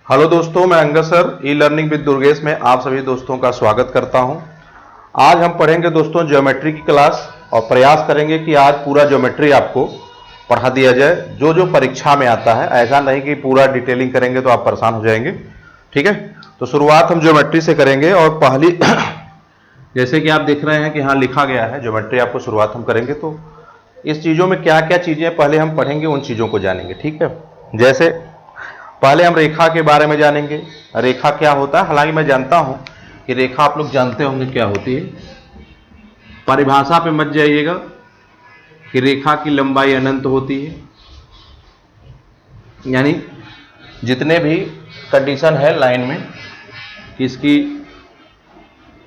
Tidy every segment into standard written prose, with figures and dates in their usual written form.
Hello दोस्तों, मैं Angad sir e learning with Durgesh में आप सभी दोस्तों का स्वागत करता हूं। आज हम पढ़ेंगे दोस्तों ज्योमेट्री की क्लास और प्रयास करेंगे कि आज पूरा ज्योमेट्री आपको पढ़ा दिया जाए जो जो परीक्षा में आता है। ऐसा नहीं कि पूरा डिटेलिंग करेंगे तो आप परेशान हो जाएंगे। ठीक है, तो शुरुआत हम ज्योमेट्री से करेंगे और पहली जैसे कि आप देख रहे हैं कि यहाँ लिखा गया है ज्योमेट्री आपको शुरुआत हम करेंगे। तो इस चीज़ों में क्या क्या चीज़ें पहले हम पढ़ेंगे, उन चीज़ों को जानेंगे। ठीक है, जैसे पहले हम रेखा के बारे में जानेंगे। रेखा क्या होता है, हालांकि मैं जानता हूं कि रेखा आप लोग जानते होंगे क्या होती है। परिभाषा पे मत जाइएगा कि रेखा की लंबाई अनंत होती है, यानी जितने भी कंडीशन है लाइन में कि इसकी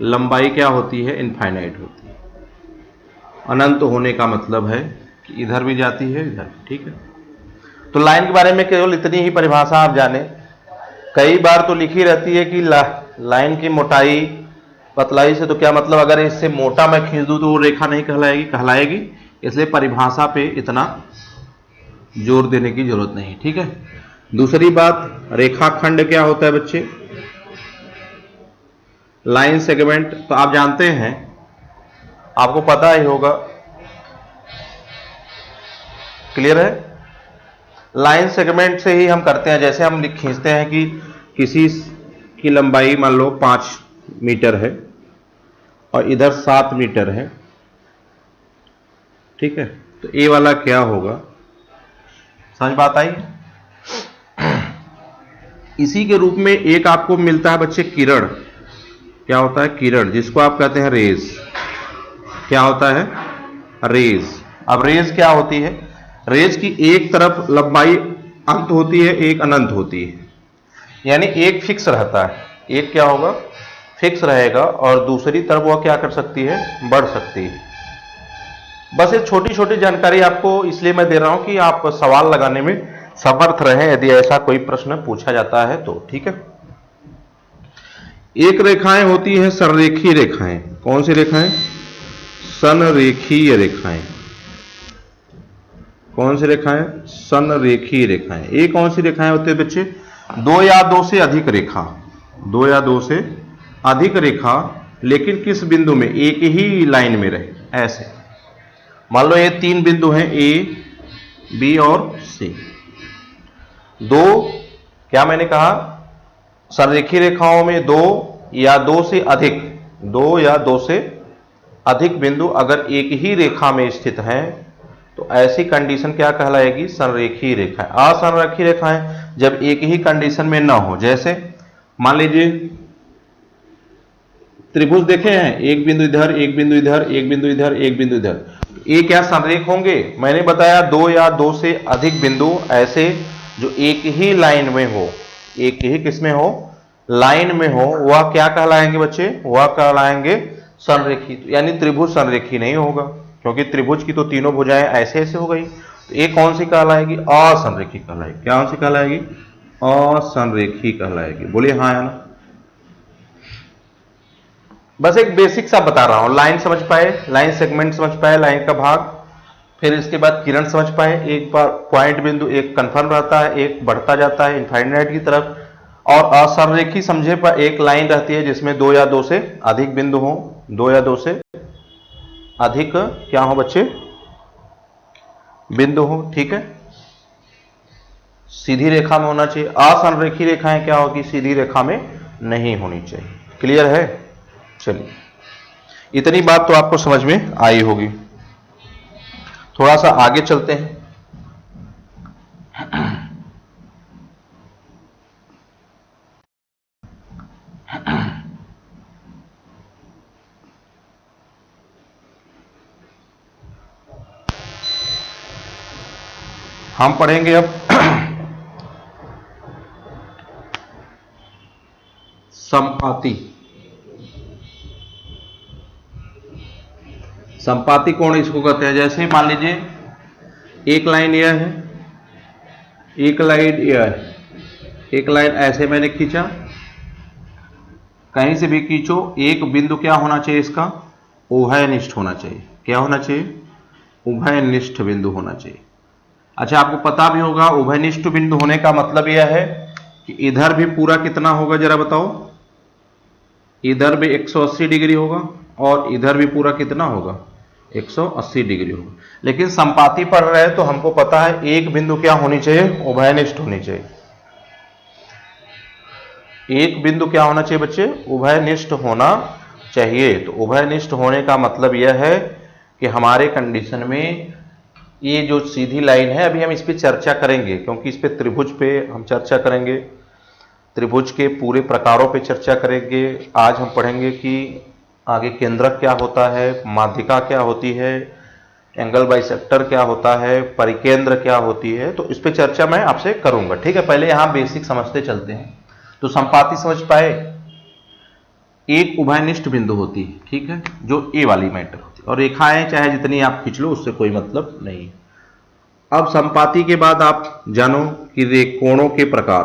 लंबाई क्या होती है, इनफाइनाइट होती है। अनंत होने का मतलब है कि इधर भी जाती है इधर। ठीक है, तो लाइन के बारे में केवल इतनी ही परिभाषा आप जाने। कई बार तो लिखी रहती है कि लाइन की मोटाई पतलाई से, तो क्या मतलब अगर इससे मोटा मैं खींच दूं तो वो रेखा नहीं कहलाएगी। इसलिए परिभाषा पे इतना जोर देने की जरूरत नहीं। ठीक है, दूसरी बात, रेखाखंड क्या होता है बच्चे, लाइन सेगमेंट तो आप जानते हैं, आपको पता ही होगा। क्लियर है, लाइन सेगमेंट से ही हम करते हैं। जैसे हम खींचते हैं कि किसी की लंबाई मान लो 5 मीटर है और इधर 7 मीटर है। ठीक है, तो ए वाला क्या होगा, समझ बात आई। इसी के रूप में एक आपको मिलता है बच्चे किरण। क्या होता है किरण, जिसको आप कहते हैं रेज। क्या होता है रेज। अब रेज क्या होती है, रेज की एक तरफ लंबाई अंत होती है, एक अनंत होती है। यानी एक फिक्स रहता है, एक क्या होगा फिक्स रहेगा और दूसरी तरफ वह क्या कर सकती है, बढ़ सकती है। बस ये छोटी छोटी जानकारी आपको इसलिए मैं दे रहा हूं कि आप सवाल लगाने में समर्थ रहें यदि ऐसा कोई प्रश्न पूछा जाता है तो। ठीक है, एक रेखाएं होती है संरेखीय रेखाएं। कौन सी रेखाएं, संरेखीय रेखाएं। कौन सी रेखाएं, संरेखीय रेखाएं। ये कौन सी रेखाएं होती है बच्चे, दो या दो से अधिक रेखा। दो या दो से अधिक रेखा, लेकिन किस बिंदु में, एक ही लाइन में रहे। ऐसे मान लो ये 3 बिंदु हैं, ए बी और सी। दो, क्या मैंने कहा, संरेखीय रेखाओं में दो या दो से अधिक, दो या दो से अधिक बिंदु अगर एक ही रेखा में स्थित हैं तो ऐसी कंडीशन क्या कहलाएगी, संरेखीय रेखा। असंरेखीय रेखाएं जब एक ही कंडीशन में ना हो, जैसे मान लीजिए त्रिभुज देखे हैं, एक बिंदु इधर, एक बिंदु इधर, एक बिंदु इधर, एक बिंदु इधर, ये क्या संरेख होंगे। मैंने बताया दो या दो से अधिक बिंदु ऐसे जो एक ही लाइन में हो, एक ही किसमें हो, लाइन में हो, वह क्या कहलाएंगे बच्चे, वह कहलाएंगे संरेखी। यानी त्रिभुज संरेखी नहीं होगा, क्योंकि त्रिभुज की तो तीनों भुजाएं ऐसे ऐसे हो गई। तो ये कौन सी कहलाएगी, असंरेखी कहलाएगी। क्या कौन सी कहलाएगी, असंरेखी कहलाएगी। बोलिए हाँ या ना। बस एक बेसिक सा बता रहा हूं, लाइन समझ पाए, लाइन सेगमेंट समझ पाए, लाइन का भाग, फिर इसके बाद किरण समझ पाए। एक बार पॉइंट बिंदु एक कंफर्म रहता है, एक बढ़ता जाता है इनफाइनाइट की तरफ। और असंरेखी समझे पर एक लाइन रहती है जिसमें दो या दो से अधिक बिंदु हो, दो या दो से अधिक क्या हो बच्चे, बिंदु हो। ठीक है, सीधी रेखा में होना चाहिए। असंरेखीय रेखाएं क्या होगी, सीधी रेखा में नहीं होनी चाहिए। क्लियर है, चलिए इतनी बात तो आपको समझ में आई होगी। थोड़ा सा आगे चलते हैं। हम पढ़ेंगे अब समपाती। समपाती कोण इसको कहते हैं। जैसे मान लीजिए एक लाइन यह है, एक लाइन यह है, एक लाइन ऐसे मैंने खींचा, कहीं से भी खींचो, एक बिंदु क्या होना चाहिए, इसका उभयनिष्ठ होना चाहिए। क्या होना चाहिए, उभयनिष्ठ बिंदु होना चाहिए। अच्छा, आपको पता भी होगा उभयनिष्ठ बिंदु होने का मतलब यह है कि इधर भी पूरा कितना होगा जरा बताओ, इधर भी 180 डिग्री होगा और इधर भी पूरा कितना होगा, 180 डिग्री होगा। लेकिन संपाती पढ़ रहे हैं तो हमको पता है एक बिंदु क्या होनी चाहिए, उभयनिष्ठ होनी चाहिए। एक बिंदु क्या होना चाहिए बच्चे, उभयनिष्ठ होना चाहिए। तो उभयनिष्ठ होने का मतलब यह है कि हमारे कंडीशन में ये जो सीधी लाइन है, अभी हम इस पर चर्चा करेंगे क्योंकि इस पे त्रिभुज पे हम चर्चा करेंगे, त्रिभुज के पूरे प्रकारों पे चर्चा करेंगे। आज हम पढ़ेंगे कि आगे केंद्रक क्या होता है, माध्यिका क्या होती है, एंगल बाइसेक्टर क्या होता है, परिकेंद्र क्या होती है, तो इस पे चर्चा मैं आपसे करूंगा। ठीक है, पहले यहां बेसिक समझते चलते हैं। तो संपाती समझ पाए, एक उभयनिष्ठ बिंदु होती है, ठीक है, जो ए वाली मैटर होती है, और रेखाएं चाहे जितनी आप खींच लो उससे कोई मतलब नहीं। अब संपाती के बाद आप जानो कि कोणों के प्रकार,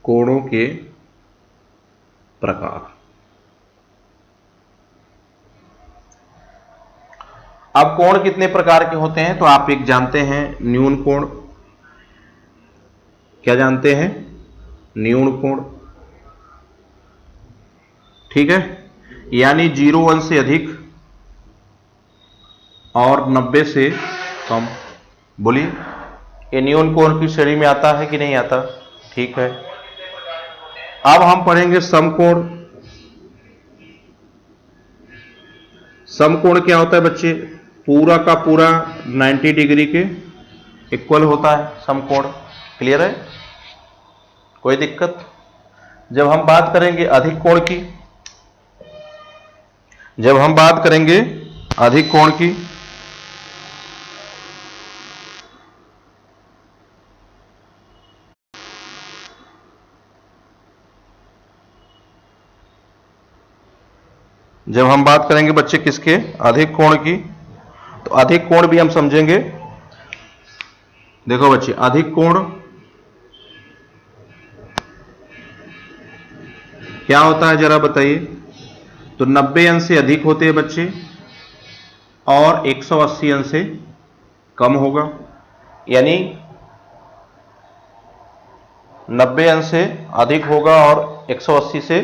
कोणों के प्रकार। अब कोण कितने प्रकार के होते हैं, तो आप एक जानते हैं न्यून कोण। क्या जानते हैं, न्यून कोण, ठीक है, यानी 0 अंश से अधिक और 90 से कम। बोलिए, ये न्यून कोण की श्रेणी में आता है कि नहीं आता, ठीक है। अब हम पढ़ेंगे समकोण। समकोण क्या होता है बच्चे, पूरा का पूरा 90 डिग्री के इक्वल होता है समकोण। क्लियर है, कोई दिक्कत। जब हम बात करेंगे अधिक कोण की, जब हम बात करेंगे अधिक कोण की, जब हम बात करेंगे बच्चे किसके, अधिक कोण की, तो अधिक कोण भी हम समझेंगे। देखो बच्चे, अधिक कोण क्या होता है जरा बताइए। तो 90 अंश से अधिक होते हैं बच्चे और 180 अंश से कम होगा, यानी 90 अंश से अधिक होगा और 180 से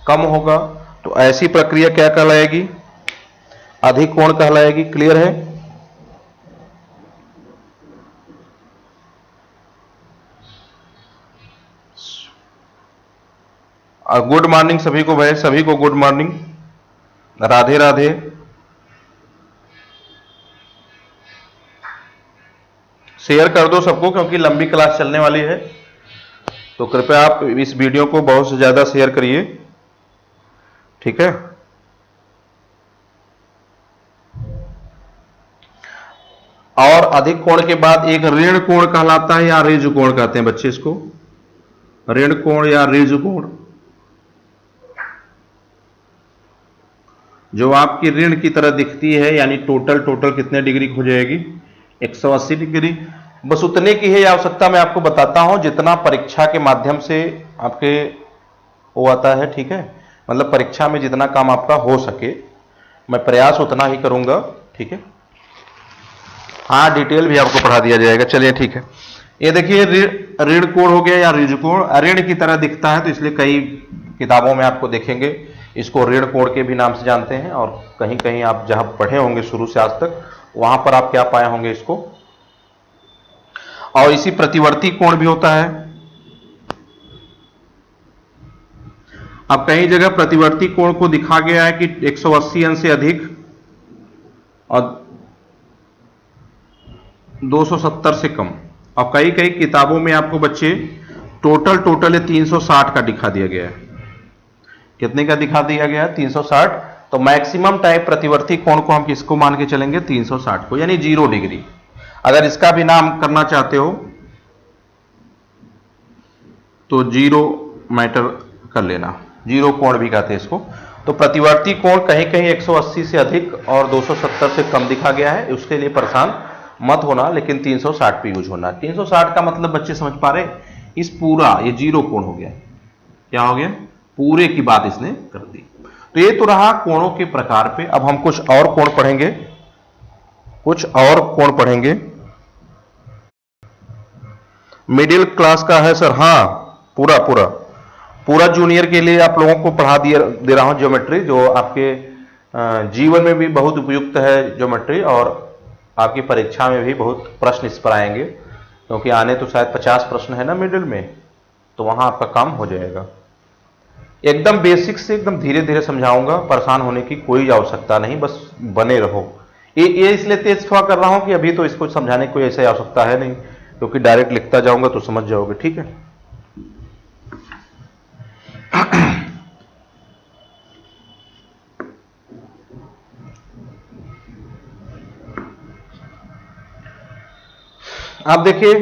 कम होगा। तो ऐसी प्रक्रिया क्या कहलाएगी, अधिक कोण कहलाएगी। क्लियर है, गुड मॉर्निंग सभी को भाई, सभी को good morning, Radhe Radhe. Share कर दो सबको क्योंकि लंबी क्लास चलने वाली है, तो कृपया आप इस वीडियो को बहुत से ज्यादा शेयर करिए, ठीक है। और अधिक कोण के बाद एक ऋण कोण कहलाता है या ऋजु कोण कहते हैं बच्चे इसको, ऋण कोण या ऋजु कोण। जो आपकी ऋण की तरह दिखती है, यानी टोटल कितने डिग्री हो जाएगी, 180 डिग्री। बस उतने की है आवश्यकता, मैं आपको बताता हूं जितना परीक्षा के माध्यम से आपके वो आता है, ठीक है। मतलब परीक्षा में जितना काम आपका हो सके मैं प्रयास उतना ही करूंगा, ठीक है। हाँ, डिटेल भी आपको पढ़ा दिया जाएगा, चलिए ठीक है। ये देखिए ऋण कोण हो गया या ऋजु कोण, ऋण की तरह दिखता है तो इसलिए कई किताबों में आपको देखेंगे इसको ऋण कोण के भी नाम से जानते हैं, और कहीं कहीं आप जहां पढ़े होंगे शुरू से आज तक वहां पर आप क्या पाए होंगे इसको। और इसी प्रतिवर्ती कोण भी होता है। अब कई जगह प्रतिवर्ती कोण को दिखा गया है कि 180 अंश से अधिक और 270 से कम, और कई कई किताबों में आपको बच्चे टोटल 360 का दिखा दिया गया है। कितने का दिखा दिया गया है, 360। तो मैक्सिमम टाइप प्रतिवर्ती कोण को हम किसको मान के चलेंगे, 360 को, यानी 0 डिग्री। अगर इसका भी नाम करना चाहते हो तो 0 मैटर कर लेना, 0 कोण भी कहते हैं इसको। तो प्रतिवर्ती कोण कहीं कहीं 180 से अधिक और 270 से कम दिखा गया है, उसके लिए परेशान मत होना, लेकिन 360 पे यूज होना। 360 का मतलब बच्चे समझ पा रहे, इस पूरा ये 0 कोण हो गया, क्या हो गया, पूरे की बात इसने कर दी। तो ये तो रहा कोणों के प्रकार पे। अब हम कुछ और कोण पढ़ेंगे, कुछ और कोण पढ़ेंगे। मिडिल क्लास का है सर, हाँ पूरा पूरा पूरा जूनियर के लिए आप लोगों को पढ़ा दे रहा हूं ज्योमेट्री, जो आपके जीवन में भी बहुत उपयुक्त है ज्योमेट्री, और आपकी परीक्षा में भी बहुत प्रश्न इस पर आएंगे, क्योंकि आने तो शायद 50 प्रश्न है ना मिडिल में, तो वहां आपका काम हो जाएगा। एकदम बेसिक से एकदम धीरे धीरे समझाऊंगा, परेशान होने की कोई आवश्यकता नहीं, बस बने रहो। ये इसलिए तेज थोड़ा कर रहा हूं कि अभी तो इसको समझाने की कोई ऐसी आवश्यकता है नहीं, क्योंकि डायरेक्ट लिखता जाऊंगा तो समझ जाओगे, ठीक है। आप देखिए,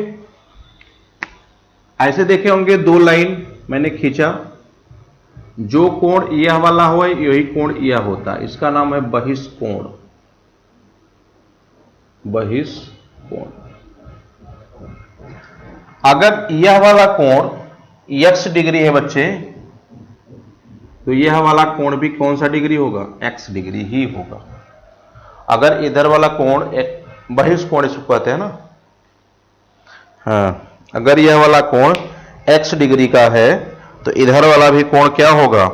ऐसे देखे होंगे, दो लाइन मैंने खींचा, जो कोण यह वाला हो यही कोण यह होता है, इसका नाम है बहिष्कोण। बहिष्कोण। अगर यह वाला कोण x डिग्री है बच्चे, तो यह वाला कोण भी कौन सा डिग्री होगा? x डिग्री ही होगा। अगर इधर वाला कोण बहिष्कोण इसको कहते हैं ना, हाँ, अगर यह वाला कोण x डिग्री का है तो इधर वाला भी कोण क्या होगा?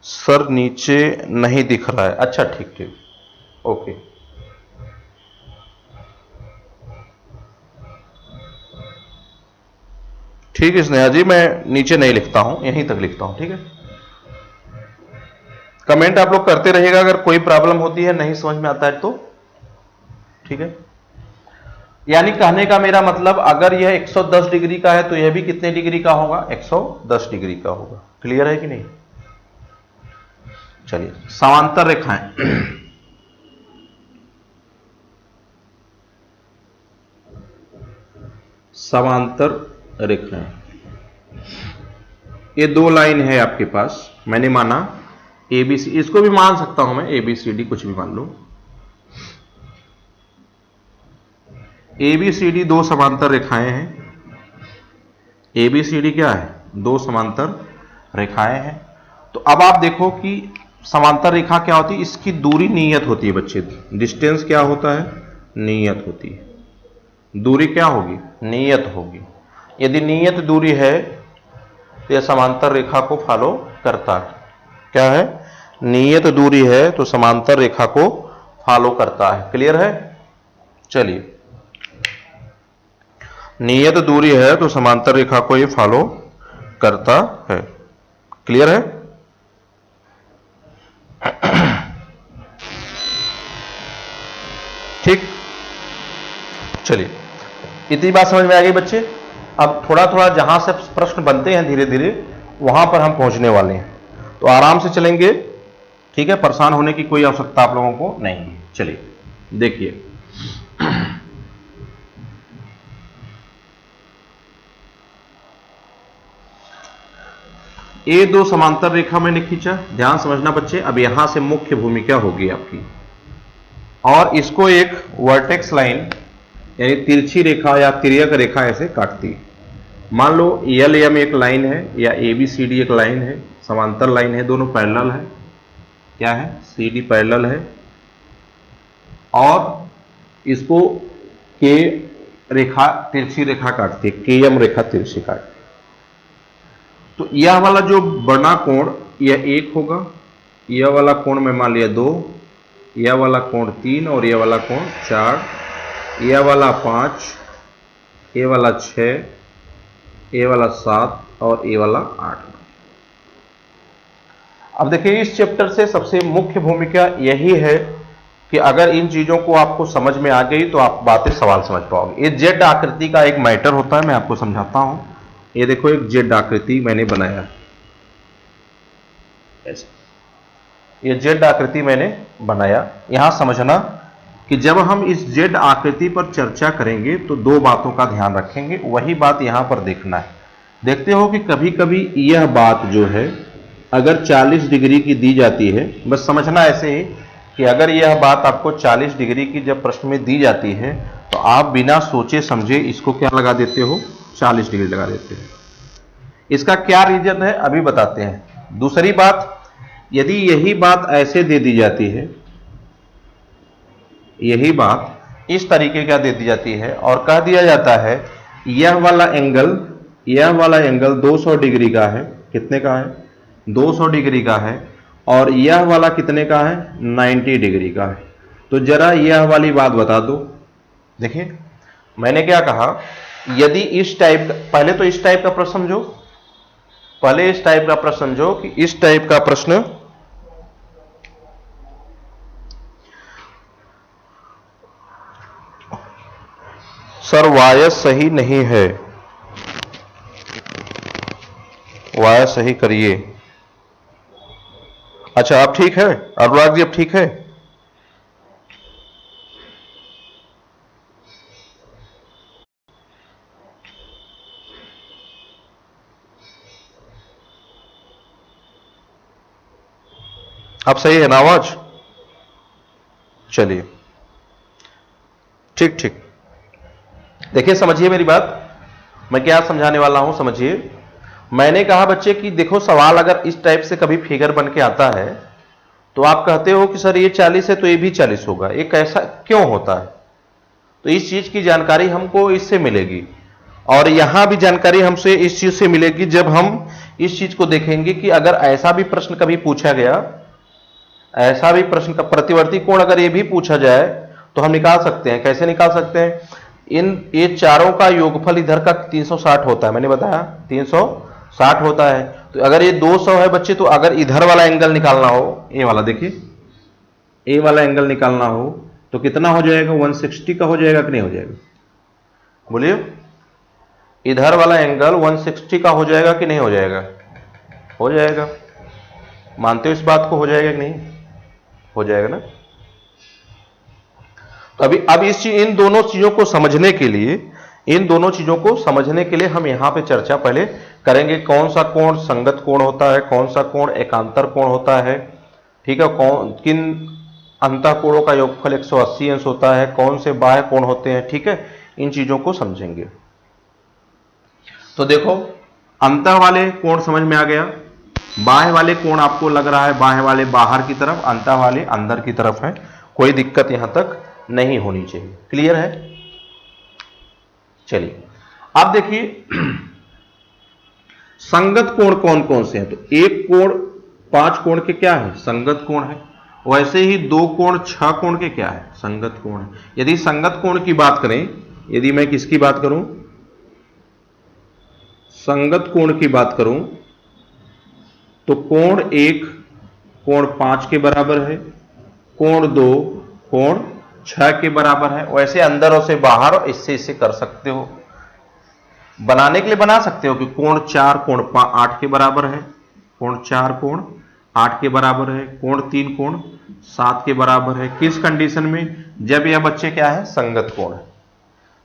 सर नीचे नहीं दिख रहा है, अच्छा ठीक ठीक, ओके। ठीक है स्नेहा जी, मैं नीचे नहीं लिखता हूं, यहीं तक लिखता हूं, ठीक है। कमेंट आप लोग करते रहिएगा, अगर कोई प्रॉब्लम होती है, नहीं समझ में आता है तो, ठीक है। यानी कहने का मेरा मतलब, अगर यह 110 डिग्री का है तो यह भी कितने डिग्री का होगा? 110 डिग्री का होगा। क्लियर है कि नहीं? चलिए, समांतर रेखाएं। समांतर रेखाएं, ये दो लाइन है आपके पास, मैंने माना एबीसी, इसको भी मान सकता हूं मैं, एबीसीडी कुछ भी मान लो। एबीसीडी दो समांतर रेखाएं हैं। एबीसीडी क्या है? दो समांतर रेखाएं हैं। तो अब आप देखो कि समांतर रेखा क्या होती है, इसकी दूरी नियत होती है बच्चे। डिस्टेंस क्या होता है? नियत होती है। दूरी क्या होगी? नियत होगी। यदि नियत दूरी है तो यह समांतर रेखा को फॉलो करता है। क्या है? नियत दूरी है तो समांतर रेखा को फॉलो करता है। क्लियर है? चलिए, नियत दूरी है तो समांतर रेखा को ये फॉलो करता है। क्लियर है? ठीक, चलिए, इतनी बात समझ में आ गई बच्चे। अब थोड़ा थोड़ा जहां से प्रश्न बनते हैं धीरे धीरे, वहां पर हम पहुंचने वाले हैं, तो आराम से चलेंगे, ठीक है। परेशान होने की कोई आवश्यकता आप लोगों को नहीं है। चलिए देखिए, ये दो समांतर रेखा मैंने खींचा, ध्यान समझना बच्चे। अब यहां से मुख्य भूमिका होगी आपकी, और इसको एक वर्टेक्स लाइन यानी तिरछी रेखा या तिर्यक रेखा ऐसे काटती है। मान लो एल एम एक लाइन है या एबीसीडी एक लाइन है, समांतर लाइन है, दोनों पैरेलल है। क्या है? सीडी पैरेलल है, और इसको के रेखा तिरछी रेखा काटती है, के एम रेखा तिरछी काटती है। तो यह वाला जो बड़ा कोण यह 1 होगा, यह वाला कोण मैं मान लिया 2, यह वाला कोण 3 और यह वाला कोण 4, यह वाला 5, ये वाला 6, ये वाला 7 और ये वाला 8। अब देखिए, इस चैप्टर से सबसे मुख्य भूमिका यही है कि अगर इन चीजों को आपको समझ में आ गई तो आप बातें सवाल समझ पाओगे। ये जेड आकृति का एक मैटर होता है, मैं आपको समझाता हूं। ये देखो, एक जेड आकृति मैंने बनाया, ये जेड आकृति मैंने बनाया। यहां समझना कि जब हम इस जेड आकृति पर चर्चा करेंगे तो दो बातों का ध्यान रखेंगे, वही बात यहां पर देखना है। देखते हो कि कभी कभी यह बात जो है अगर 40 डिग्री की दी जाती है, बस समझना ऐसे ही कि अगर यह बात आपको 40 डिग्री की जब प्रश्न में दी जाती है तो आप बिना सोचे समझे इसको क्या लगा देते हो? 40 डिग्री लगा देते हैं। इसका क्या रीजन है अभी बताते हैं। दूसरी बात, यदि यही बात ऐसे दे दी जाती है, यही बात इस तरीके का दे दी जाती है और कह दिया जाता है यह वाला एंगल 200 डिग्री का है। कितने का है? 200 डिग्री का है। और यह वाला कितने का है? 90 डिग्री का है। तो जरा यह वाली बात बता दो। देखिए मैंने क्या कहा, यदि इस टाइप का, पहले तो इस टाइप का प्रश्न समझो, पहले इस टाइप का प्रश्न समझो कि इस टाइप का प्रश्न सर वायस सही नहीं है, वायस सही करिए। अच्छा अब ठीक है अनुराग जी, अब ठीक है? अब सही है ना आवाज? चलिए ठीक ठीक। देखिए समझिए मेरी बात, मैं क्या समझाने वाला हूं, समझिए। मैंने कहा बच्चे कि देखो सवाल अगर इस टाइप से कभी फिगर बन के आता है तो आप कहते हो कि सर ये 40 है तो ये भी 40 होगा, ये कैसा क्यों होता है? तो इस चीज की जानकारी हमको इससे मिलेगी, और यहां भी जानकारी हमसे इस चीज से मिलेगी जब हम इस चीज को देखेंगे कि अगर ऐसा भी प्रश्न कभी पूछा गया, ऐसा भी प्रश्न का प्रतिवर्ती कोण अगर ये भी पूछा जाए तो हम निकाल सकते हैं। कैसे निकाल सकते हैं? ये चारों का योगफल इधर का 360 होता है, मैंने बताया 360 होता है। तो अगर ये 200 है बच्चे, तो अगर इधर वाला एंगल निकालना हो, ये वाला देखिए, ए वाला एंगल निकालना हो तो कितना हो जाएगा? 160 का हो जाएगा कि नहीं हो जाएगा? बोलिए, इधर वाला एंगल 160 का हो जाएगा कि नहीं हो जाएगा? हो जाएगा। मानते हो इस बात को? हो जाएगा कि नहीं हो जाएगा ना? तो अब इन दोनों चीजों को समझने के लिए, इन दोनों चीजों को समझने के लिए हम यहां पे चर्चा पहले करेंगे। कौन सा कोण संगत कोण होता है, कौन सा कोण एकांतर कोण होता है, ठीक है, किन अंतः कोणों का योगफल 180 अंश होता है, कौन से बाह्य कोण होते हैं, ठीक है, इन चीजों को समझेंगे। तो देखो अंतः वाले कोण समझ में आ गया, बाह्य वाले कोण आपको लग रहा है बाह्य वाले बाहर की तरफ, अंतः वाले अंदर की तरफ है, कोई दिक्कत यहां तक नहीं होनी चाहिए। क्लियर है? चलिए अब देखिए संगत कोण कौन कौन से हैं। तो एक कोण 5 कोण के क्या है? संगत कोण है। वैसे ही 2 कोण 6 कोण के क्या है? संगत कोण है। यदि संगत कोण की बात करें, यदि मैं किसकी बात करूं, संगत कोण की बात करूं, तो कोण 1 कोण 5 के बराबर है, कोण 2 कोण 6 के बराबर है। वैसे अंदर और से बाहर इससे इससे कर सकते हो, बनाने के लिए बना सकते हो कि कोण 4 कोण 8 के बराबर है, कोण 4 कोण 8 के बराबर है, कोण 3 कोण 7 के बराबर है। किस कंडीशन में? जब यह बच्चे क्या है? संगत कोण है।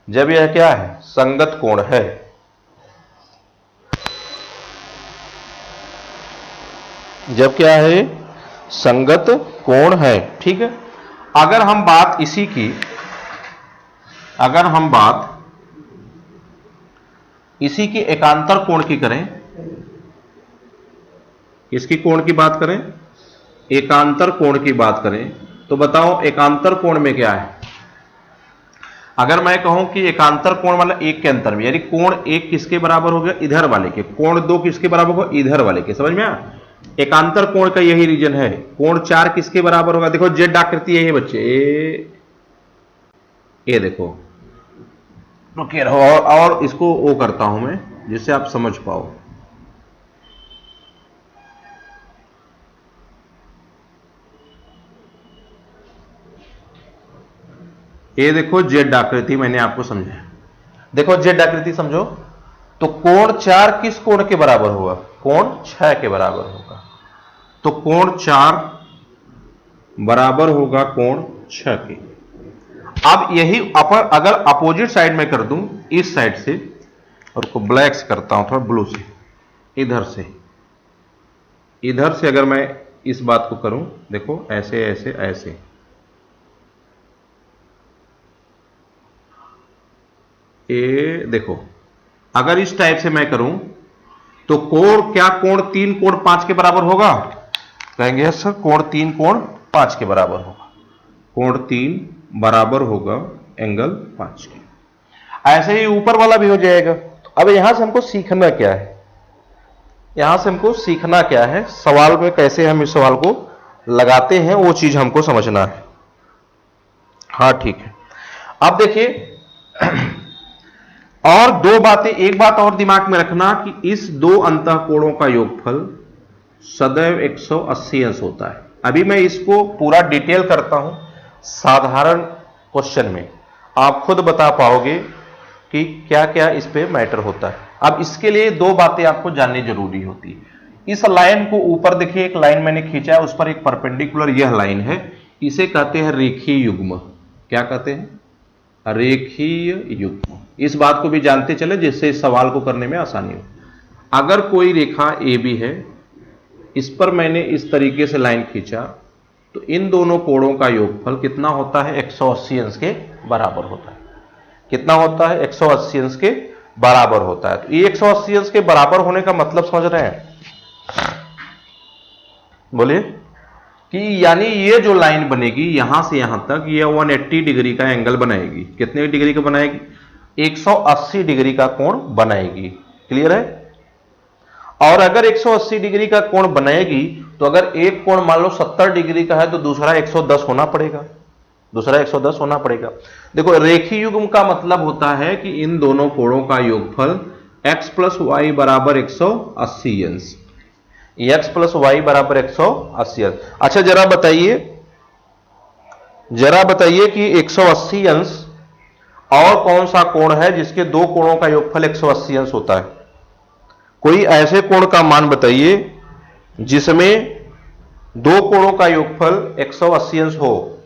जब यह क्या है? संगत कोण है। जब क्या है? संगत कोण है। ठीक है। अगर हम बात इसी की, अगर हम बात इसी की एकांतर कोण की करें, इसकी कोण की बात करें, एकांतर कोण की बात करें, तो बताओ एकांतर कोण में क्या है? अगर मैं कहूं कि एकांतर कोण मतलब एक के अंतर में, यानी कोण 1 किसके बराबर हो गया? इधर वाले के। कोण 2 किसके बराबर होगा? इधर वाले के। समझ में आया? एकांतर कोण का यही रीजन है। कोण 4 किसके बराबर होगा? देखो जेड आकृति है ये बच्चे, ये देखो, रुके रहो और इसको वो करता हूं मैं जिससे आप समझ पाओ। ये देखो जेड आकृति मैंने आपको समझाया। देखो जेड आकृति समझो, तो कोण 4 किस कोण के बराबर होगा? कोण 6 के बराबर होगा। तो कोण 4 बराबर होगा कोण 6 के। अब यही अगर अपोजिट साइड में कर दूं, इस साइड से, और को ब्लैक से करता हूं, थोड़ा ब्लू से, इधर से, इधर से अगर मैं इस बात को करूं, देखो ऐसे ऐसे ऐसे, ये देखो, अगर इस टाइप से मैं करूं तो कोण क्या? कोण 3 कोण 5 के बराबर होगा? कहेंगे सर कोण 3 कोण 5 के बराबर होगा। कोण 3 बराबर होगा एंगल 5 के। ऐसे ही ऊपर वाला भी हो जाएगा। अब यहां से हमको सीखना क्या है, यहां से हमको सीखना क्या है, सवाल में कैसे हम इस सवाल को लगाते हैं वो चीज हमको समझना है। हाँ ठीक है। अब देखिए और दो बातें, एक बात और दिमाग में रखना कि इस दो अंतःकोणों का योगफल सदैव 180 अंश होता है। अभी मैं इसको पूरा डिटेल करता हूं साधारण क्वेश्चन में, आप खुद बता पाओगे कि क्या क्या इस पे मैटर होता है। अब इसके लिए दो बातें आपको जाननी जरूरी होती है। इस लाइन को ऊपर देखिए, एक लाइन मैंने खींचा है, उस पर एक परपेंडिकुलर यह लाइन है, इसे कहते हैं रेखीय युग्म। क्या कहते हैं? रेखीय युग्म। इस बात को भी जानते चले जिससे इस सवाल को करने में आसानी हो। अगर कोई रेखा ए बी है, इस पर मैंने इस तरीके से लाइन खींचा, तो इन दोनों कोणों का योगफल कितना होता है? 180 अंश के बराबर होता है। कितना होता है? 180 अंश के बराबर होता है। तो ये 180 अंश के बराबर होने का मतलब समझ रहे हैं? बोलिए। कि यानी ये जो लाइन बनेगी यहां से यहां तक, ये 180 डिग्री का एंगल बनाएगी। कितने डिग्री का बनाएगी? 180 डिग्री का कोण बनाएगी। क्लियर है? और अगर 180 डिग्री का कोण बनाएगी तो अगर एक कोण मान लो 70 डिग्री का है तो दूसरा 110 होना पड़ेगा, दूसरा 110 होना पड़ेगा। देखो रेखीय युग्म का मतलब होता है कि इन दोनों कोणों का योगफल x प्लस वाई बराबर 180 अंश, x प्लस वाई बराबर 180 अंश। अच्छा जरा बताइए कि 180 अंश और कौन सा कोण है जिसके दो कोणों का योगफल 180 अंश होता है? कोई ऐसे कोण का मान बताइए जिसमें दो कोणों का योगफल 180 अंश हो।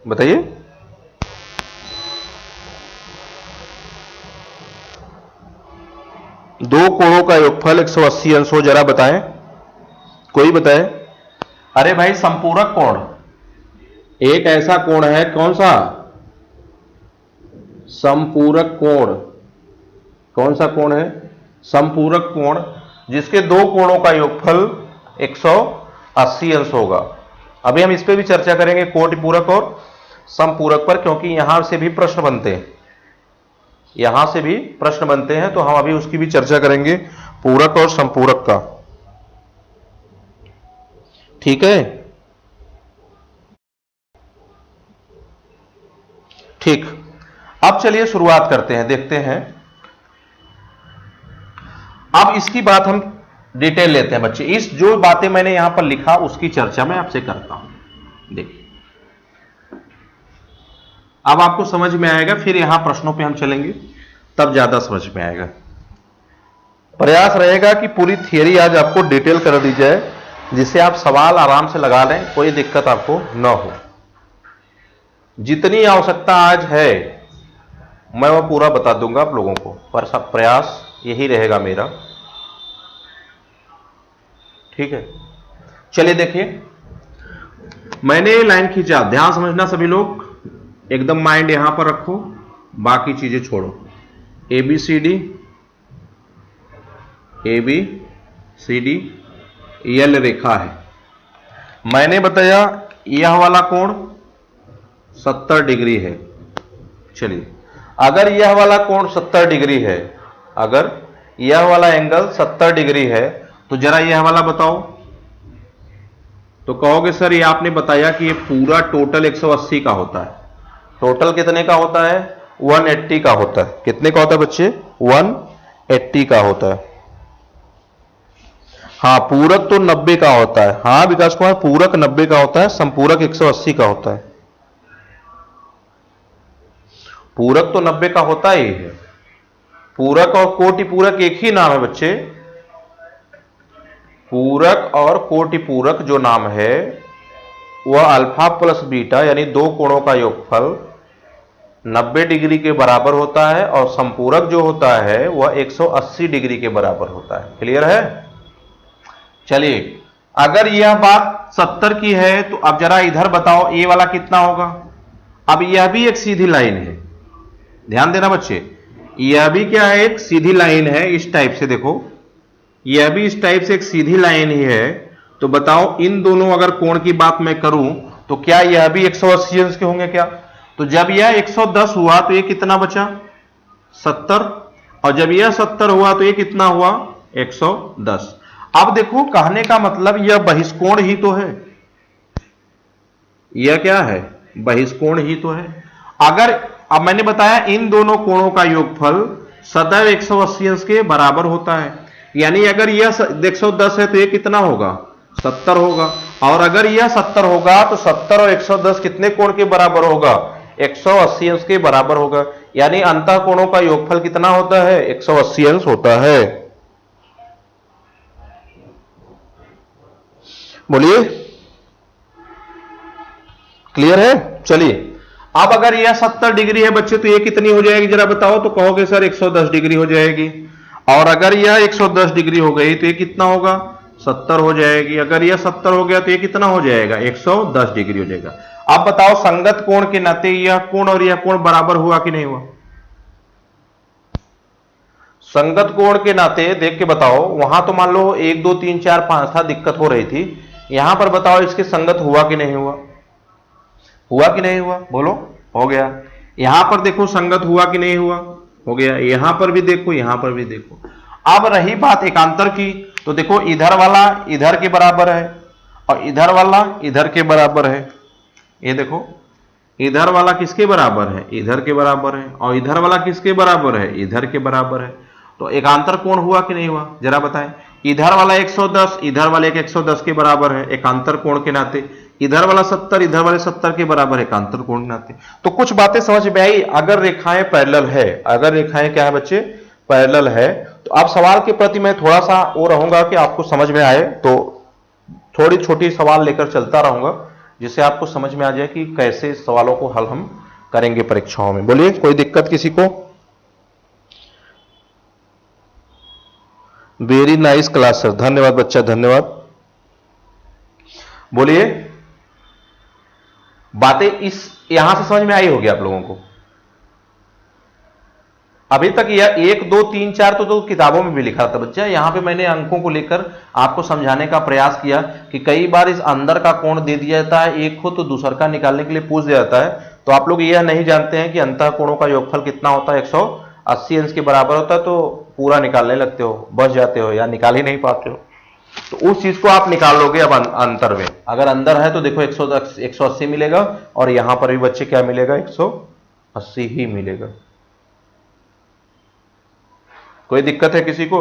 बताइए। दो कोणों का योगफल 180 अंश हो, जरा बताएं, कोई बताए। अरे भाई संपूरक कोण, एक ऐसा कोण है, कौन सा? संपूरक कोण। कौन सा कोण है? संपूरक कोण, जिसके दो कोणों का योगफल 180 अंश होगा। अभी हम इस पे भी चर्चा करेंगे, कोटिपूरक और संपूरक पर, क्योंकि यहां से भी प्रश्न बनते हैं, यहां से भी प्रश्न बनते हैं, तो हम अभी उसकी भी चर्चा करेंगे, पूरक और संपूरक का। ठीक है? ठीक। अब चलिए शुरुआत करते हैं, देखते हैं। अब इसकी बात हम डिटेल लेते हैं बच्चे। इस जो बातें मैंने यहां पर लिखा उसकी चर्चा मैं आपसे करता हूं। देखिए अब आपको समझ में आएगा, फिर यहां प्रश्नों पे हम चलेंगे, तब ज्यादा समझ में आएगा। प्रयास रहेगा कि पूरी थियरी आज आपको डिटेल कर दी जाए, जिससे आप सवाल आराम से लगा लें, कोई दिक्कत आपको न हो। जितनी आवश्यकता आज है मैं वो पूरा बता दूंगा आप लोगों को, पर सब प्रयास यही रहेगा मेरा। ठीक है? चलिए देखिए, मैंने लाइन खींचा, ध्यान समझना सभी लोग, एकदम माइंड यहां पर रखो, बाकी चीजें छोड़ो। ABCD यल रेखा है। मैंने बताया यह वाला कोण 70 डिग्री है। चलिए, अगर यह वाला कोण 70 डिग्री है, अगर यह वाला एंगल 70 डिग्री है, तो जरा यह वाला बताओ। तो कहोगे सर ये आपने बताया कि ये पूरा टोटल 180 का होता है। टोटल कितने का होता है? 180 का होता है। कितने का होता है बच्चे? 180 का होता है। हाँ, पूरक तो 90 का होता है। हाँ विकास कुमार, पूरक 90 का होता है, संपूरक 180 का होता है। पूरक तो 90 का होता ही है। पूरक और कोटि पूरक एक ही नाम है बच्चे। पूरक और कोटि पूरक जो नाम है वह अल्फा प्लस बीटा यानी दो कोणों का योगफल 90 डिग्री के बराबर होता है, और संपूरक जो होता है वह 180 डिग्री के बराबर होता है। क्लियर है? चलिए, अगर यह बात 70 की है तो अब जरा इधर बताओ ये वाला कितना होगा। अब यह भी एक सीधी लाइन है, ध्यान देना बच्चे, यह भी क्या है? एक सीधी लाइन है। इस टाइप से देखो, यह भी इस टाइप से एक सीधी लाइन ही है। तो बताओ इन दोनों अगर कोण की बात मैं करूं तो क्या यह भी 180 अंश के होंगे क्या? तो जब यह 110 हुआ तो ये कितना बचा? 70। और जब यह 70 हुआ तो ये कितना हुआ? 110। अब देखो, कहने का मतलब यह बहिष्कोण ही तो है। यह क्या है? बहिष्कोण ही तो है। अगर, अब मैंने बताया इन दोनों कोणों का योगफल सदैव 180 अंश के बराबर होता है। यानी अगर यह 110 है तो यह कितना होगा? 70 होगा। और अगर यह 70 होगा तो 70 और 110 कितने कोण के बराबर होगा? 180 अंश के बराबर होगा। यानी अंतः कोणों का योगफल कितना होता है? 180 अंश होता है। बोलिए, क्लियर है? चलिए, अब अगर यह 70 डिग्री है बच्चे तो यह कितनी हो जाएगी जरा बताओ? तो कहोगे सर 110 डिग्री हो जाएगी। और अगर यह 110 डिग्री हो गई तो यह कितना होगा? 70 हो जाएगी। अगर यह 70 हो गया तो यह कितना हो जाएगा? 110 डिग्री हो जाएगा। अब बताओ, संगत कोण के नाते यह कोण और यह कोण बराबर हुआ कि नहीं हुआ? संगत कोण के नाते देख के बताओ। वहां तो मान लो 1 2 3 4 5 था, दिक्कत हो रही थी। यहां पर बताओ इसके संगत हुआ कि नहीं हुआ? हुआ कि नहीं हुआ? बोलो। हो गया। यहां पर देखो संगत हुआ कि नहीं हुआ? हो गया। यहां पर भी देखो, यहां पर भी देखो। अब रही बात एकांतर की, तो देखो इधर वाला इधर के बराबर है और इधर वाला इधर के बराबर है। ये देखो, इधर वाला किसके बराबर है? इधर के बराबर है। और इधर वाला किसके बराबर है? इधर के बराबर है। तो एकांतर कोण हुआ कि नहीं हुआ? जरा बताएं। इधर वाला 110 इधर वाले के 110 के बराबर है एकांतर कोण के नाते। इधर वाला 70 इधर वाले 70 के बराबर है एकांतर कोण के नाते। तो कुछ बातें समझ में आई। अगर रेखाएं पैरेलल है, अगर रेखाएं क्या है बच्चे? पैरेलल है। तो आप सवाल के प्रति मैं थोड़ा सा वो रहूंगा कि आपको समझ में आए, तो थोड़ी छोटी सवाल लेकर चलता रहूंगा जिससे आपको समझ में आ जाए कि कैसे सवालों को हल हम करेंगे परीक्षाओं में। बोलिए, कोई दिक्कत किसी को? वेरी नाइस क्लास सर, धन्यवाद बच्चा, धन्यवाद। बोलिए, बातें इस यहां से समझ में आई होगी आप लोगों को? अभी तक यह 1 2 3 4 तो किताबों में भी लिखा था बच्चा। यहां पे मैंने अंकों को लेकर आपको समझाने का प्रयास किया कि कई बार इस अंदर का कोण दे दिया जाता है एक को, तो दूसर का निकालने के लिए पूछ दिया जाता है। तो आप लोग यह नहीं जानते हैं कि अंतः कोणों का योगफल कितना होता है? 180 अंश के बराबर होता है। तो पूरा निकालने लगते हो, बच जाते हो या निकाल ही नहीं पाते हो। तो उस चीज को आप निकाल लोगे अब अंतर में। अगर अंदर है तो देखो 180 मिलेगा और यहां पर भी बच्चे क्या मिलेगा? 180 ही मिलेगा। कोई दिक्कत है किसी को?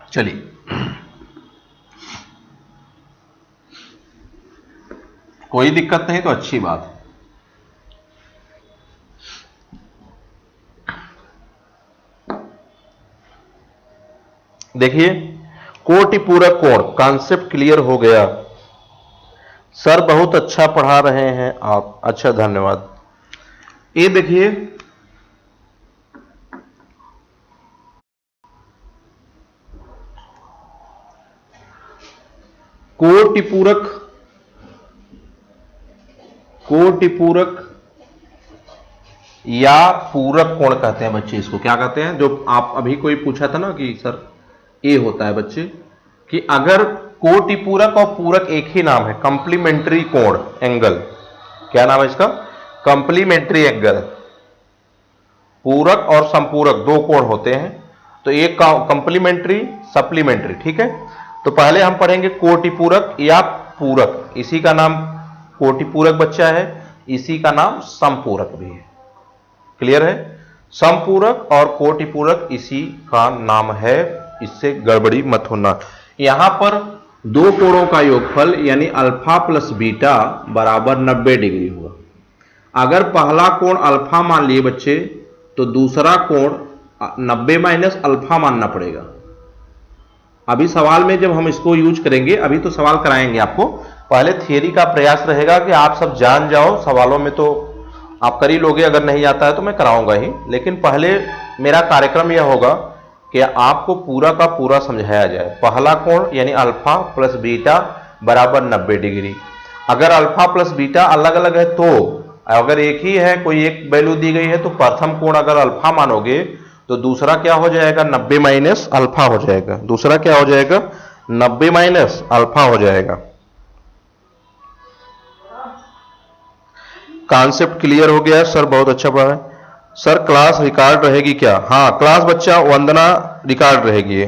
चलिए, कोई दिक्कत नहीं तो अच्छी बात है। देखिए, कोटिपूरक कोण कॉन्सेप्ट क्लियर हो गया। सर बहुत अच्छा पढ़ा रहे हैं आप, अच्छा धन्यवाद। ये देखिए, कोटिपूरक या पूरक कोण कहते हैं बच्चे। इसको क्या कहते हैं? जो आप अभी कोई पूछा था ना कि सर ये होता है बच्चे, कि अगर कोटिपूरक और पूरक एक ही नाम है, कंप्लीमेंट्री कोण एंगल। क्या नाम है इसका? Complementary angle. पूरक और संपूरक दो कोण होते हैं, तो एक कंप्लीमेंट्री, सप्लीमेंट्री, ठीक है। तो पहले हम पढ़ेंगे कोटिपूरक या पूरक। इसी का नाम कोटिपूरक बच्चा है, इसी का नाम संपूरक भी है। क्लियर है? संपूरक और कोटिपूरक इसी का नाम है, इससे गड़बड़ी मत होना। यहां पर दो कोणों का योगफल यानी अल्फा प्लस बीटा बराबर 90 डिग्री हुआ। अगर पहला कोण अल्फा मान लिए बच्चे तो दूसरा कोण 90 माइनस अल्फा मानना पड़ेगा। अभी सवाल में जब हम इसको यूज करेंगे, अभी तो सवाल कराएंगे आपको, पहले थियरी का प्रयास रहेगा कि आप सब जान जाओ। सवालों में तो आप कर ही लोगे, अगर नहीं आता है तो मैं कराऊंगा ही, लेकिन पहले मेरा कार्यक्रम यह होगा कि आपको पूरा का पूरा समझाया जाए। पहला कोण यानी अल्फा प्लस बीटा बराबर 90 डिग्री। अगर अल्फा प्लस बीटा अलग अलग है तो, अगर एक ही है, कोई एक वैल्यू दी गई है, तो प्रथम कोण अगर अल्फा मानोगे तो दूसरा क्या हो जाएगा, 90 माइनस अल्फा हो जाएगा। दूसरा क्या हो जाएगा, 90 माइनस अल्फा हो जाएगा। कॉन्सेप्ट क्लियर हो गया सर, बहुत अच्छा पढ़ा है सर। क्लास रिकॉर्ड रहेगी क्या? हाँ क्लास बच्चा वंदना रिकॉर्ड रहेगी।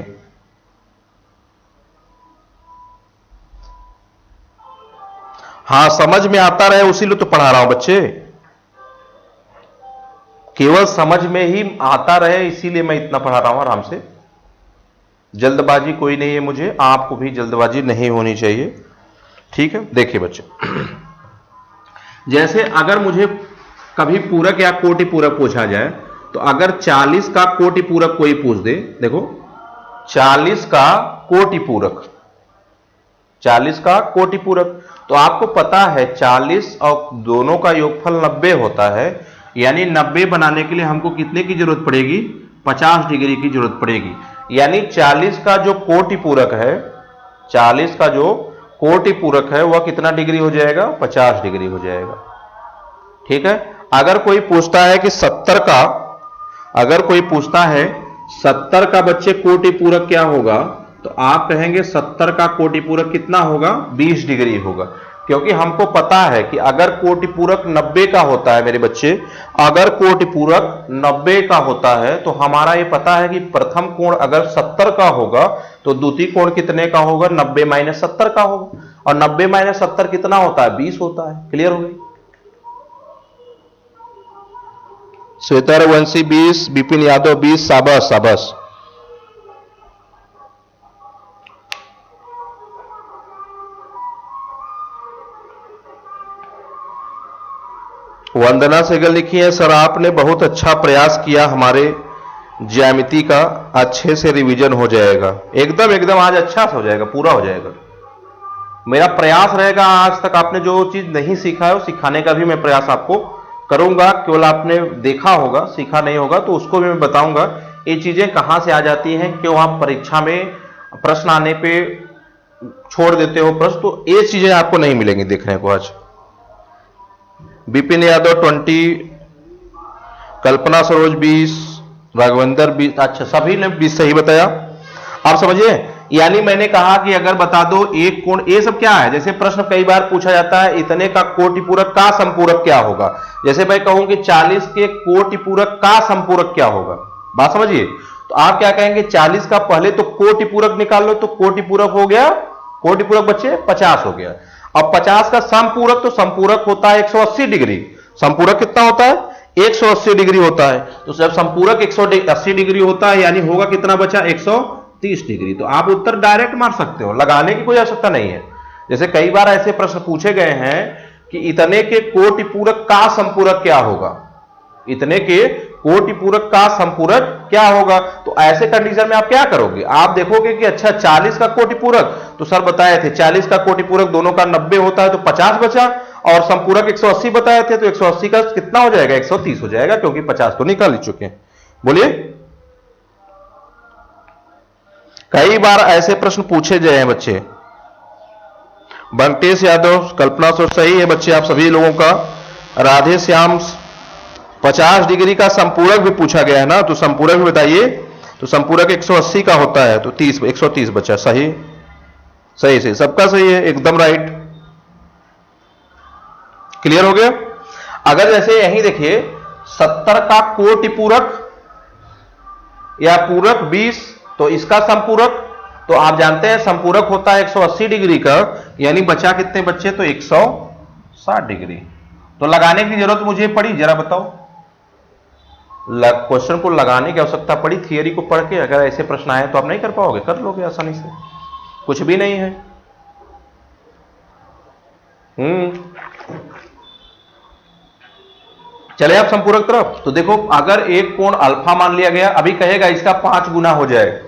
हाँ समझ में आता रहे उसीलिए तो पढ़ा रहा हूं बच्चे, केवल समझ में ही आता रहे इसीलिए मैं इतना पढ़ा रहा हूं आराम से। जल्दबाजी कोई नहीं है मुझे, आपको भी जल्दबाजी नहीं होनी चाहिए, ठीक है। देखिए बच्चे, जैसे अगर मुझे कभी पूरक या कोटि पूरक पूछा जाए, तो अगर 40 का कोटि पूरक कोई पूछ दे, देखो 40 का कोटि पूरक, 40 का कोटि पूरक, तो आपको पता है 40 और दोनों का योगफल 90 होता है, यानी 90 बनाने के लिए हमको कितने की जरूरत पड़ेगी, 50 डिग्री की जरूरत पड़ेगी। यानी 40 का जो कोटि पूरक है, 40 का जो कोटि पूरक है वह कितना डिग्री हो जाएगा, 50 डिग्री हो जाएगा, ठीक है। अगर कोई पूछता है कि 70 का, अगर कोई पूछता है 70 का बच्चे कोटि पूरक क्या होगा, तो आप कहेंगे 70 का कोटि पूरक कितना होगा, 20 डिग्री होगा, क्योंकि हमको पता है कि अगर कोटि पूरक 90 का होता है मेरे बच्चे, अगर कोटि पूरक 90 का होता है तो हमारा ये पता है कि प्रथम कोण अगर 70 का होगा तो द्वितीय कोण कितने का होगा, 90 माइनस 70 का होगा, और 90 माइनस 70 कितना होता है, 20 होता है। क्लियर हो गई? श्वेता रघुवंशी 20, विपिन यादव 20, शाबाश शाबाश। वंदना सहगल लिखी है, सर आपने बहुत अच्छा प्रयास किया, हमारे ज्यामिति का अच्छे से रिवीजन हो जाएगा। एकदम एकदम आज अच्छा से हो जाएगा, पूरा हो जाएगा। मेरा प्रयास रहेगा, आज तक आपने जो चीज नहीं सीखा है वो सिखाने का भी मैं प्रयास आपको करूंगा। केवल आपने देखा होगा, सीखा नहीं होगा, तो उसको भी मैं बताऊंगा ये चीजें कहां से आ जाती हैं, क्यों आप परीक्षा में प्रश्न आने पे छोड़ देते हो प्रश्न, तो ये चीजें आपको नहीं मिलेंगी देखने को आज। विपिन यादव 20, कल्पना सरोज 20, राघवेंद्र 20, अच्छा सभी ने 20 सही बताया। आप समझिए, यानी मैंने कहा कि अगर बता दो एक कोण, ये सब क्या है, जैसे प्रश्न कई बार पूछा जाता है इतने का कोटि पूरक का संपूरक क्या होगा, जैसे मैं कहूं कि 40 के कोटि पूरक का संपूरक क्या होगा, बात समझिए। तो आप क्या कहेंगे, 40 का पहले तो कोटि पूरक निकाल लो, तो कोटि पूरक हो गया, कोटि पूरक बच्चे 50 हो गया। अब 50 का संपूरक, तो संपूरक होता है 180 डिग्री, संपूरक कितना होता है, 180 डिग्री होता है। तो जब संपूरक 180 डिग्री होता है यानी होगा कितना बचा, 130 डिग्री। तो आप उत्तर डायरेक्ट मार सकते हो, लगाने की कोई आवश्यकता नहीं है। जैसे कई बार ऐसे प्रश्न पूछे गए हैं कि इतने के कोटि पूरक का संपूरक क्या होगा, इतने के कोटि पूरक का संपूरक क्या होगा, तो ऐसे कंडीशन में आप क्या करोगे, आप देखोगे कि अच्छा 40 का कोटि पूरक, तो सर बताए थे 40 का कोटि पूरक दोनों का 90 होता है, तो 50 बचा, और संपूरक 180 बताए थे, तो 180 का कितना हो जाएगा, 130 हो जाएगा, क्योंकि 50 तो निकाल ही चुके हैं। बोलिए, कई बार ऐसे प्रश्न पूछे गए हैं बच्चे। बंटेश यादव, कल्पना सो सही है बच्चे आप सभी लोगों का। राधे श्याम 50 डिग्री का संपूरक भी पूछा गया है ना, तो संपूरक भी बताइए। तो संपूरक 180 का होता है, तो 130 बचा, सही सही सही, सबका सही है, एकदम राइट। क्लियर हो गया। अगर जैसे यही देखिए 70 का कोटि पूरक या पूरक 20, तो इसका संपूरक, तो आप जानते हैं संपूरक होता है 180 डिग्री का, यानी बचा कितने बच्चे, तो 160 डिग्री। तो लगाने की जरूरत मुझे पड़ी, जरा बताओ, क्वेश्चन को लगाने की आवश्यकता पड़ी, थियरी को पढ़ के अगर ऐसे प्रश्न आए तो आप नहीं कर पाओगे, कर लोगे आसानी से, कुछ भी नहीं है। चले आप संपूरक तरफ, तो देखो अगर एक कोण अल्फा मान लिया गया, अभी कहेगा इसका 5 गुना हो जाए,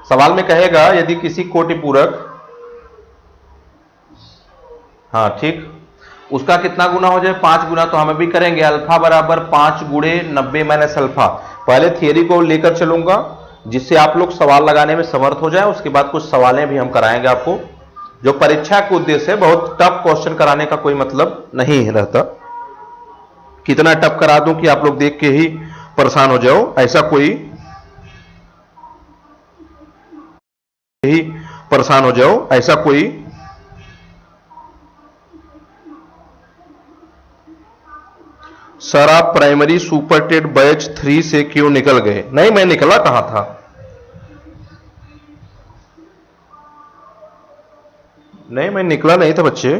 सवाल में कहेगा यदि किसी कोटि पूरक, हाँ ठीक, उसका कितना गुना हो जाए, 5 गुना, तो हम भी करेंगे अल्फा बराबर 5 गुणे 90 माइनस अल्फा। पहले थियरी को लेकर चलूंगा जिससे आप लोग सवाल लगाने में समर्थ हो जाए, उसके बाद कुछ सवालें भी हम कराएंगे आपको, जो परीक्षा के उद्देश्य से बहुत टफ क्वेश्चन कराने का कोई मतलब नहीं रहता। कितना टफ करा दूं कि आप लोग देख के ही परेशान हो जाओ, ऐसा कोई ही परेशान हो जाओ ऐसा कोई सर आप प्राइमरी सुपरटेड बैच 3 से क्यों निकल गए? नहीं, मैं निकला कहां था? नहीं, मैं निकला नहीं था बच्चे।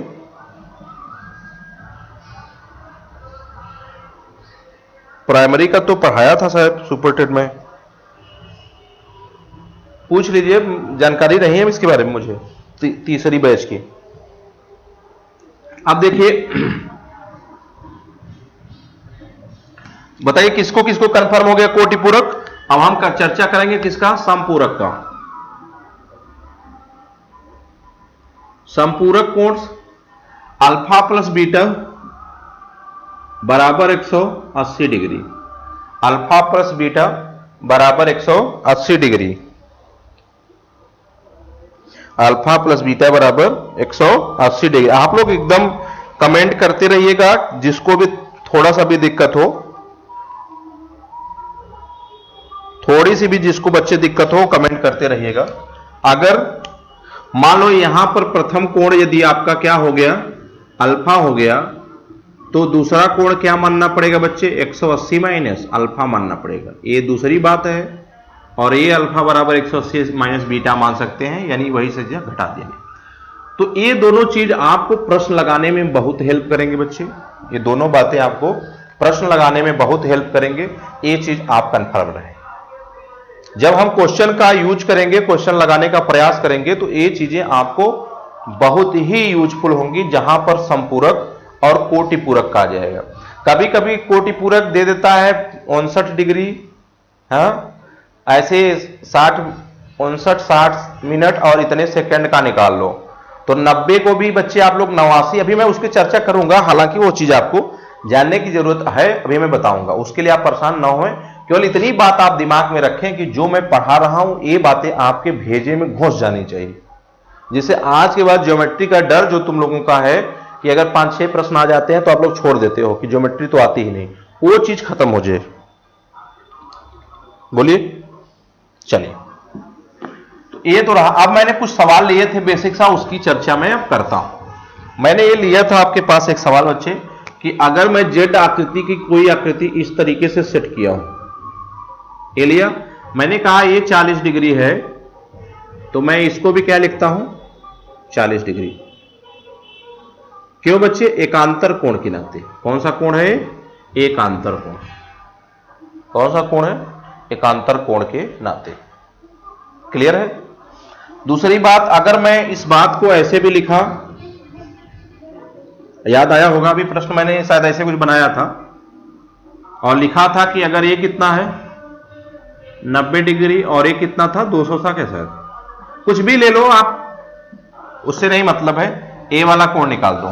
प्राइमरी का तो पढ़ाया था साहब सुपरटेड में, पूछ लीजिए, जानकारी नहीं है इसके बारे में मुझे तीसरी बैच की। अब देखिए, बताइए किसको किसको कंफर्म हो गया कोटि पूरक? अब हम चर्चा करेंगे किसका? समपूरक का। समपूरक कोण अल्फा प्लस बीटा बराबर 180 डिग्री। अल्फा प्लस बीटा बराबर 180 डिग्री। अल्फा प्लस बीटा बराबर 180 डिग्री। आप लोग एकदम कमेंट करते रहिएगा, जिसको भी थोड़ा सा भी दिक्कत हो, थोड़ी सी भी जिसको बच्चे दिक्कत हो कमेंट करते रहिएगा। अगर मान लो यहां पर प्रथम कोण यदि आपका क्या हो गया? अल्फा हो गया, तो दूसरा कोण क्या मानना पड़ेगा बच्चे? 180 माइनस अल्फा मानना पड़ेगा। ये दूसरी बात है। और ये अल्फा बराबर 180 माइनस बीटा मान सकते हैं, यानी वही से घटा देंगे। तो ये दोनों चीज आपको प्रश्न लगाने में बहुत हेल्प करेंगे बच्चे। ये दोनों बातें आपको प्रश्न लगाने में बहुत हेल्प करेंगे। ये चीज आप कंफर्म रहे। जब हम क्वेश्चन का यूज करेंगे, क्वेश्चन लगाने का प्रयास करेंगे, तो ये चीजें आपको बहुत ही यूजफुल होंगी, जहां पर संपूरक और कोटि पूरक का आ जाएगा। कभी कभी कोटि पूरक दे देता है 59 डिग्री, हाँ, ऐसे 59-60 मिनट और इतने सेकंड का निकाल लो, तो 90 को भी बच्चे आप लोग 89, अभी मैं उसकी चर्चा करूंगा, हालांकि वो चीज आपको जानने की जरूरत है, अभी मैं बताऊंगा, उसके लिए आप परेशान ना हों। केवल इतनी बात आप दिमाग में रखें कि जो मैं पढ़ा रहा हूं ये बातें आपके भेजे में घुस जानी चाहिए, जिससे आज के बाद ज्योमेट्री का डर जो तुम लोगों का है कि अगर 5-6 प्रश्न आ जाते हैं तो आप लोग छोड़ देते हो कि ज्योमेट्री तो आती ही नहीं, वो चीज खत्म हो जाए। बोलिए, चलिए, तो ये तो रहा। अब मैंने कुछ सवाल लिए थे बेसिक सा, उसकी चर्चा मैं अब करता हूं। मैंने ये लिया था आपके पास एक सवाल बच्चे कि अगर मैं जेड आकृति की कोई आकृति इस तरीके से सेट किया हूं, ये लिया, मैंने कहा ये 40 डिग्री है, तो मैं इसको भी क्या लिखता हूं? 40 डिग्री। क्यों बच्चे? एकांतर कोण के नाते। कौन सा कोण है? एकांतर कोण। कौन सा कोण है? एकांतर कोण के नाते। क्लियर है? दूसरी बात, अगर मैं इस बात को ऐसे भी लिखा, याद आया होगा, अभी प्रश्न मैंने शायद ऐसे कुछ बनाया था और लिखा था कि अगर ये कितना है 90 डिग्री और ये कितना था 200 सा, क्या शायद कुछ भी ले लो आप, उससे नहीं मतलब है, ए वाला कोण निकाल दो।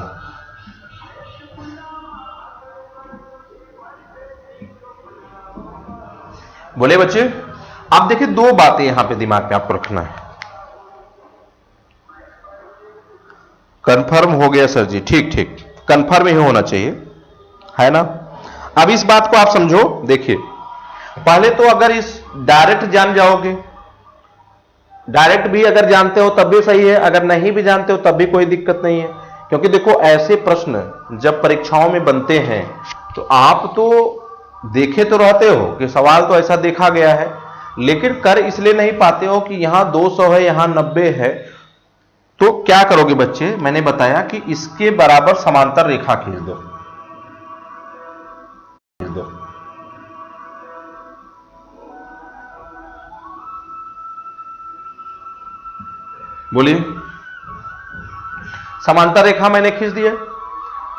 बोले बच्चे? अब देखिए, दो बातें यहां पे दिमाग में आपको रखना है। कंफर्म हो गया सर जी? ठीक ठीक, कंफर्म ही होना चाहिए, है ना। अब इस बात को आप समझो। देखिए, पहले तो अगर इस डायरेक्ट जान जाओगे, डायरेक्ट भी अगर जानते हो तब भी सही है, अगर नहीं भी जानते हो तब भी कोई दिक्कत नहीं है, क्योंकि देखो ऐसे प्रश्न जब परीक्षाओं में बनते हैं तो आप तो देखे तो रहते हो कि सवाल तो ऐसा देखा गया है, लेकिन कर इसलिए नहीं पाते हो कि यहां 200 है, यहां 90 है। तो क्या करोगे बच्चे? मैंने बताया कि इसके बराबर समांतर रेखा खींच दो। बोलिए, समांतर रेखा मैंने खींच दिया।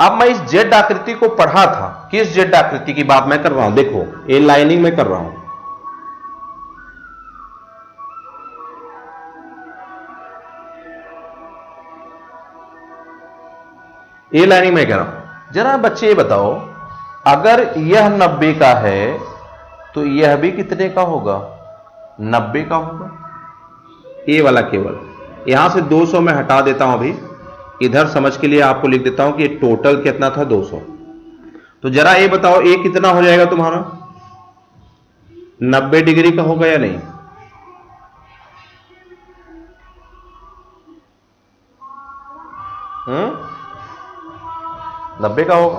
अब मैं इस जेड आकृति को पढ़ा था, किस जेड आकृति की बात मैं कर रहा हूं? देखो, ये लाइनिंग में कर रहा हूं, ये लाइनिंग में कह रहा हूं। जरा बच्चे ये बताओ, अगर यह 90 का है तो यह भी कितने का होगा? 90 का होगा। ये वाला केवल यहां से 200 में हटा देता हूं, अभी इधर समझ के लिए आपको लिख देता हूं कि टोटल कितना था 200। तो जरा ये बताओ, ये कितना हो जाएगा तुम्हारा? 90 डिग्री का होगा या नहीं? हम्म, 90 का होगा,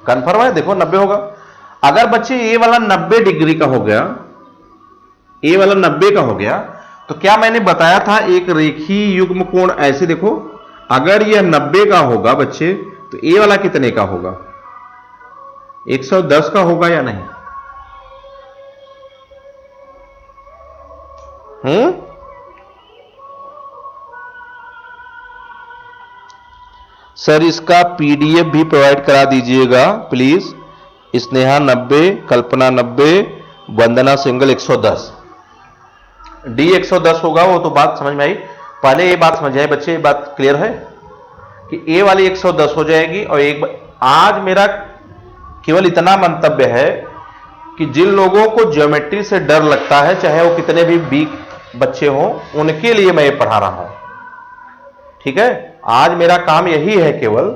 कंफर्म है? देखो 90 होगा। अगर बच्चे ये वाला 90 डिग्री का हो गया, ये वाला 90 का हो गया, तो क्या मैंने बताया था एक रेखीय युग्म कोण ऐसे देखो, अगर यह 90 का होगा बच्चे, तो ये वाला कितने का होगा? 110 का होगा या नहीं? सर इसका पीडीएफ भी प्रोवाइड करा दीजिएगा please. Sneha 90, Kalpana 90, Vandana single 110। D 110 होगा, वो तो बात समझ में आई। पहले ये बात समझ आए बच्चे, ये बात क्लियर है कि ए वाली 110 हो जाएगी। और एक आज मेरा केवल इतना मंतव्य है कि जिन लोगों को ज्योमेट्री से डर लगता है, चाहे वो कितने भी वीक बच्चे हों, उनके लिए मैं ये पढ़ा रहा हूं। ठीक है, आज मेरा काम यही है केवल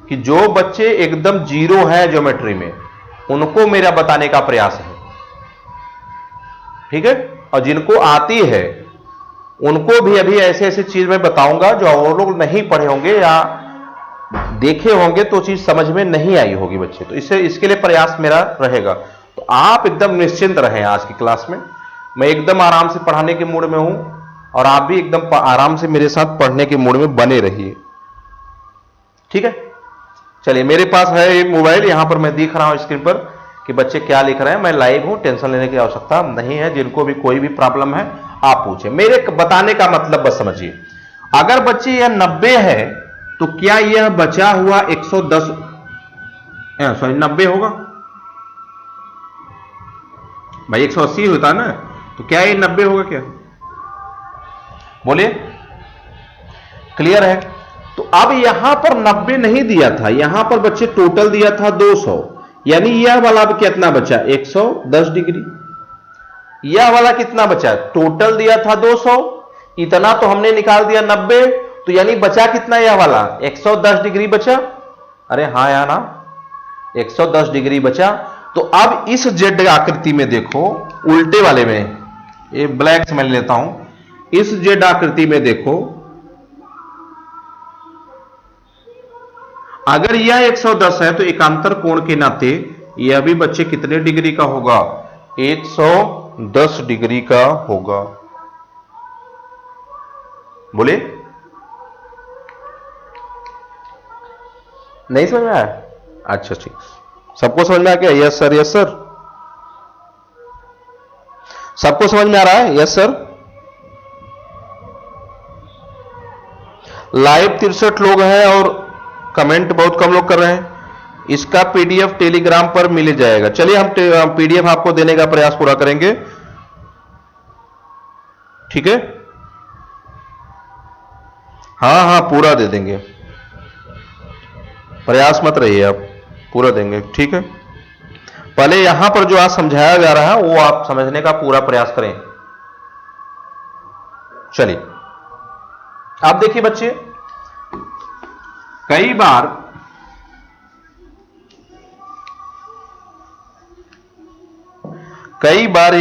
कि जो बच्चे एकदम जीरो हैं ज्योमेट्री में, उनको मेरा बताने का प्रयास है। ठीक है, और जिनको आती है उनको भी अभी ऐसे ऐसे चीज मैं बताऊंगा जो और लोग नहीं पढ़े होंगे या देखे होंगे तो चीज समझ में नहीं आई होगी बच्चे, तो इसके लिए प्रयास मेरा रहेगा। तो आप एकदम निश्चिंत रहें आज की क्लास में। मैं एकदम आराम से पढ़ाने के मूड में हूं और आप भी एकदम आराम से मेरे साथ पढ़ने के मूड में बने रहिए। ठीक है, चलिए मेरे पास है एक मोबाइल, यहां पर मैं दिख रहा हूं स्क्रीन पर कि बच्चे क्या लिख रहे हैं। मैं लाइव हूं, टेंशन लेने की आवश्यकता नहीं है। जिनको भी कोई भी प्रॉब्लम है आप पूछे, मेरे बताने का मतलब बस समझिए। अगर बच्चे यह 90 है तो क्या यह बचा हुआ 110 सॉरी 90 होगा भाई? 180 होता है ना, तो क्या ये 90 होगा क्या? बोलिए, क्लियर है? तो अब यहां पर 90 नहीं दिया था, यहां पर बच्चे टोटल दिया था 200, यानी यह वाला कितना बचा? 110 डिग्री। यह वाला कितना बचा? टोटल दिया था 200, इतना तो हमने निकाल दिया 90, तो यानी बचा कितना? यह वाला 110 डिग्री बचा। अरे हाँ या ना, 110 डिग्री बचा। तो अब इस जेड आकृति में देखो, उल्टे वाले में, ये ब्लैक समझ लेता हूं, इस जेड आकृति में देखो, अगर यह 110 है तो एकांतर कोण के नाते यह भी बच्चे कितने डिग्री का होगा? 110 डिग्री का होगा। बोले, नहीं समझ में आया? अच्छा ठीक, सबको समझ में आ गया? यस सर, यस सर, सबको समझ में आ रहा है? Yes sir. लाइव 63 लोग हैं और कमेंट बहुत कम लोग कर रहे हैं। इसका पीडीएफ टेलीग्राम पर मिल जाएगा। चलिए हम पीडीएफ आपको देने का प्रयास पूरा करेंगे। ठीक है, हाँ हाँ पूरा दे देंगे, प्रयास मत रहिए आप, पूरा देंगे। ठीक है, पहले यहां पर जो आज समझाया जा रहा है वो आप समझने का पूरा प्रयास करें। चलिए आप देखिए बच्चे, कई बार